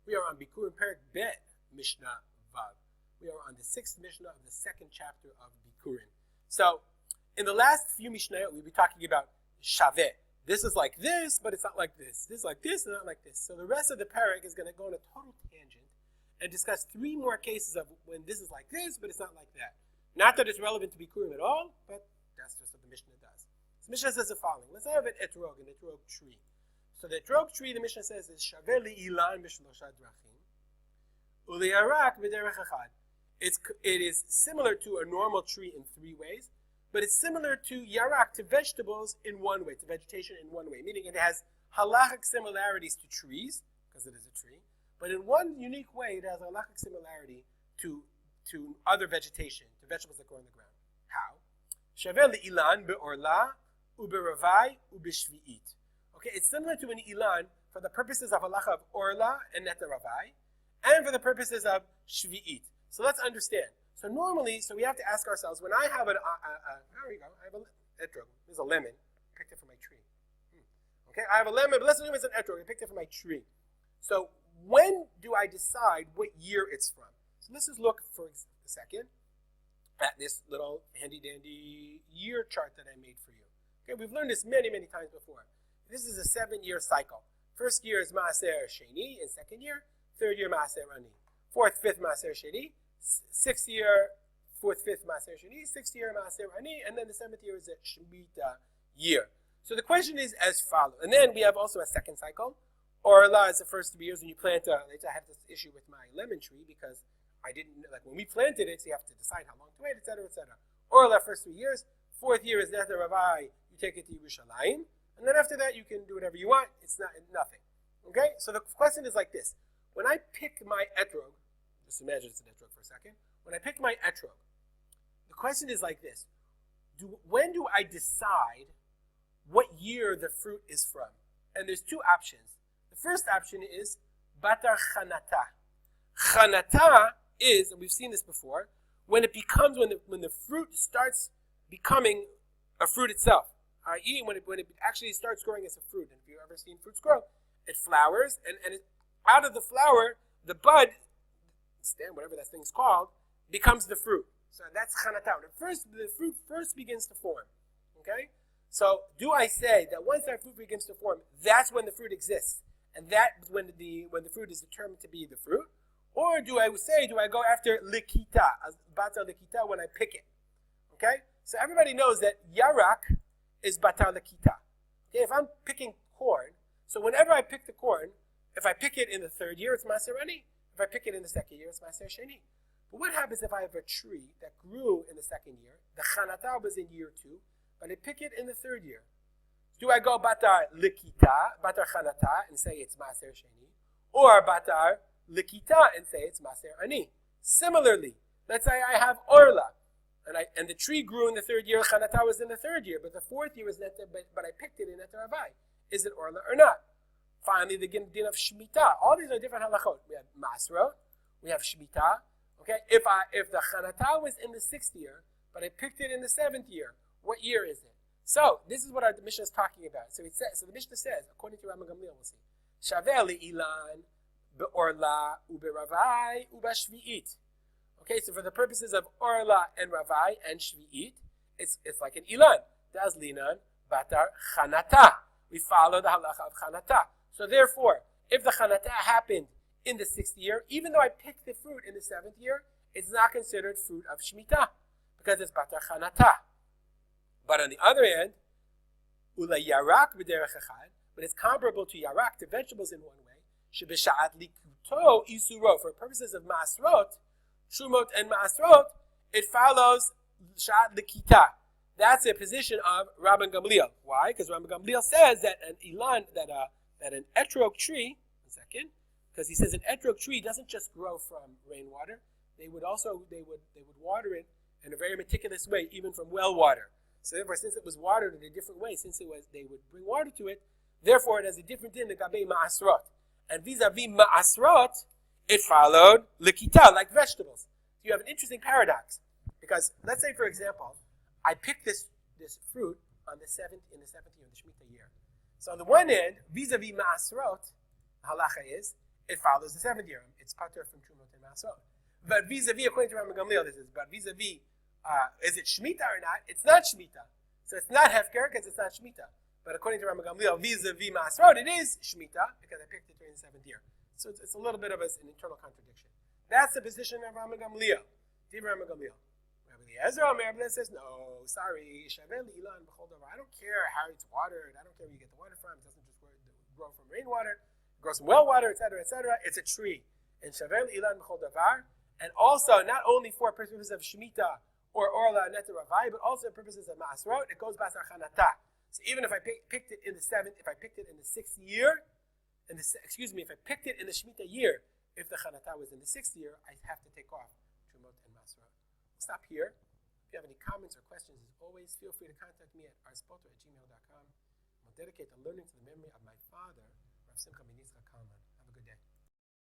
We are on Bikkurim Perik Bet, Mishnah Vav. We are on the 6th Mishnah of the 2nd chapter of Bikkurim. So, in the last few Mishnah, we'll be talking about Shaveh. This is like this, but it's not like this. This is like this, and not like this. So the rest of the parak is going to go on a total tangent and discuss 3 more cases of when this is like this, but it's not like that. Not that it's relevant to Bikkurim at all, but that's just what the Mishnah does. So Mishnah says the following. Let's have an Etrog tree. So the Etrog tree, the Mishnah says, is Shaveh li'ilan b'shlosha drachim u'li'arak b'derech echad. It is similar to a normal tree in 3 ways, but it's similar to yarak, to vegetables in 1 way, to vegetation in 1 way, meaning it has halachic similarities to trees, because it is a tree, but in 1 unique way, it has halachic similarity to other vegetation, to vegetables that grow on the ground. How? Shaveh li'ilan be'orla u'beravai u'beshvi'it. Okay, it's similar to an ilan for the purposes of halacha of orla and netaravai, and for the purposes of shvi'it. So let's understand. So normally, we have to ask ourselves, when I have there we go, I have a etrog. There's a lemon. I picked it from my tree. Okay, I have a lemon, but let's assume it's an etrog. I picked it from my tree. So when do I decide what year it's from? So let's just look for a second at this little handy-dandy year chart that I made for you. Okay, we've learned this many, many times before. This is a 7-year cycle. First year is Maaser Sheni, in 2nd year. 3rd year Maaser Ani. 4th, 5th Maaser Sheni. 6th year, 4th, 5th Maaser Sheni. 6th year Maaser Ani. And then the 7th year is a Shemitah year. So the question is as follows. And then we have also a 2nd cycle. Orla is the first 3 years when you plant I had this issue with my lemon tree because I didn't, like when we planted it, so you have to decide how long to wait, etc., etc. Orla, first 3 years. 4th year is Neter Ravai. You take it to Yerushalayim. And then after that, you can do whatever you want. It's nothing. Okay? So the question is like this. When I pick my etrog, just imagine it's an etrog for a second. When I pick my etrog, the question is like this. When do I decide what year the fruit is from? And there's 2 options. The first option is batar chanata. Chanata is, and we've seen this before, when it becomes, when the fruit starts becoming a fruit itself. I.e., when it actually starts growing as a fruit. And if you've ever seen fruits grow, it flowers, and out of the flower, the bud, stem, whatever that thing's called, becomes the fruit. So that's chanata. The fruit first begins to form. Okay? So do I say that once that fruit begins to form, that's when the fruit exists, and that's when the fruit is determined to be the fruit? Or do I go after likita, bata likita, when I pick it? Okay? So everybody knows that yarak is batar lakita. Okay, if I'm picking corn, so whenever I pick the corn, if I pick it in the 3rd year, it's Maaser Ani. If I pick it in the 2nd year, it's Maaser Sheni. But what happens if I have a tree that grew in the 2nd year, the chanata was in year 2, but I pick it in the 3rd year? Do I go batar likita, batar chanata, and say it's Maaser Sheni, or batar likita and say it's Maaser Ani? Similarly, let's say I have orla, and the tree grew in the 3rd year, chanata was in the 3rd year, but the 4th year was neter, but I picked it in neter avai. Is it orla or not? Finally, the din of shmita. All these are different halachot. We have masrot, we have shmita. Okay, if the chanata was in the 6th year, but I picked it in the 7th year, what year is it? So this is what the Mishnah is talking about. So the Mishnah says, according to Rabban Gamliel, we'll see, Shaveh li'ilan be'orla u'beravai u'bashvi'it. Okay, so for the purposes of orla and ravai and shvi'it, it's like an ilan. Das linan batar chanata. We follow the halacha of chanata. So therefore, if the chanata happened in the 6th year, even though I picked the fruit in the 7th year, it's not considered fruit of shemitah because it's batar chanata. But on the other hand, ula yarak b'derech echad, but it's comparable to yarak, to vegetables in 1 way. Shebesha'at likuto isuro, for purposes of masrot, Shumot and Ma'asrot, it follows Sha'at Likita. That's a position of Rabban Gamliel. Why? Because Rabban Gamliel says that an ilan, that an etrog tree, because he says an etrog tree doesn't just grow from rainwater. They would water it in a very meticulous way, even from well water. So therefore, since it was watered in a different way, they would bring water to it. Therefore, it has a different din than Gabei Ma'asrot. And vis-a-vis Ma'asrot, it followed likita, like vegetables. So you have an interesting paradox. Because let's say, for example, I pick this fruit in the 7th year, the Shemitah year. So on the one hand, vis-a-vis Ma'asrot, halacha is, it follows the 7th year. It's pater from Trumot and Masrot. But vis-a-vis, according to Rabbi Gamliel, this is, but vis-a-vis, is it Shemitah or not? It's not Shemitah. So it's not Hefker because it's not Shemitah. But according to Rabbi Gamliel, vis-a-vis Masrot, it is Shemitah because I picked it during the 7th year. So it's a little bit of an internal contradiction. That's the position of Rabbi Gamliel. Rabbi Gamliel. Rabbi Eliezer says, no, sorry, I don't care how it's watered. I don't care where you get the water from. It doesn't just grow from rainwater. It grows from well water, etc., etc. It's a tree. And Shavel Ilan B'chol Davar. And also, not only for purposes of Shemitah or Orla Neter Ravai, but also purposes of Ma'asrot, it goes Basar Chanata. So even if I picked it in the 7th, if I picked it in the 6th year, if I picked it in the Shemitah year, if the Chanata was in the 6th year, I have to take off Trumot and Masrot. We'll stop here. If you have any comments or questions, as always, feel free to contact me at arspoto@gmail.com. I'll dedicate the learning to the memory of my father, Rav Simcha ben Yitzchak Kalman.